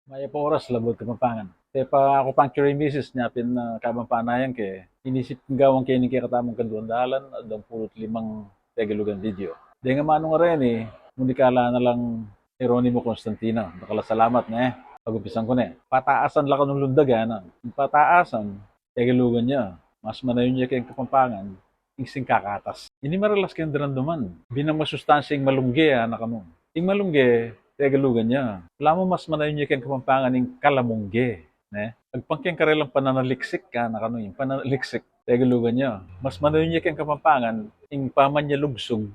Maya po oras labot Kapampangan. Kaya pa ako puncture yung misis niya, pin na kabang ke, inisip ng gawang kini kaya katamong kanduandalan, at ang pulot limang tegalugan video. Di nga manong nga rin munikala na lang Jeronimo Constantino. Nakala salamat na pag-upisan ko na pataasan lang ko ng lundagan, pataasan, tegalugan niya, mas manayon niya kayong Kapampangan, ising kakatas. Ini maralas kayong daranduman. Binang masustansyang malungge, nakamo. Ing malungge, tegalugan niya. Wala mo mas manayon niya kayong Kapampangan ng kalamungge. Ne? Agpangkeng karelang pananaliksik ka, nakano yung pananaliksik, tegalugan niya. Mas manayon niya kayong Kapampangan, ing paman niya lugsog,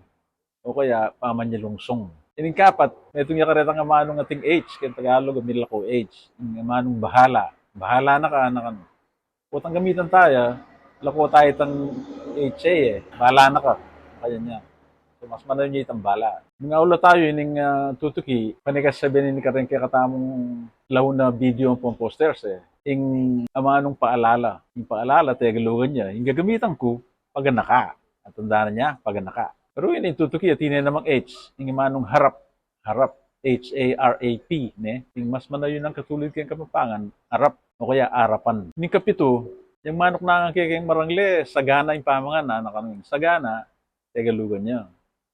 o kaya paman niya lungsong. Ining kapat, itong yakareta nga manong ating H, kaya Tagalog, amila ko H, yung manong bahala. Bahala na ka, nakano. Utang gamitan tayo, lako tayo itang HA Bahala na ka. Kaya niya. So, mas manayon niya itang bala. Mga ulo tayo, ining tutuki, panikas sabihin ni Karen kaya katamong laho na video ang posters Ing amanong paalala. Yung paalala, tagalugan niya. Yung gagamitan ko, pag naka. At tandaan niya, pag naka. Pero yun, yung tutuki, at hindi namang H. Yung manong harap. Harap. Harap, ne? Yung mas manayon ng katulad kayong Kapampangan, harap o kaya arapan. Yung kapito, yung manok na ang kiking marangle, sagana yung pamangan na, nakanong sagana, tegalugan niya.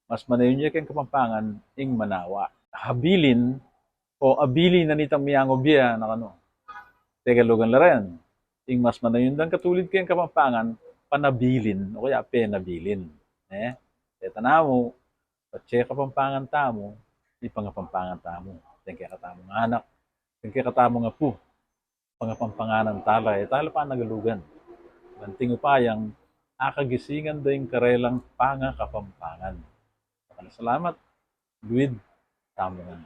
Mas manayon niya kayong Kapampangan, ing manawa. Habilin, o abili na nitang miyango biya, nakano, tegalugan la rin. Ing mas manayon dan katulad kayong Kapampangan, panabilin, o kaya penabilin. Eta na mo, patse Kapampangan tamo, di pangapampangan tamo. Tengke katamong anak, tengke katamong apo, pangapampanganan tala, tala pa nagalugan. Banting upayang, akagisingan daing karelang panga Kapampangan. Salamat, Luid, tamo nga.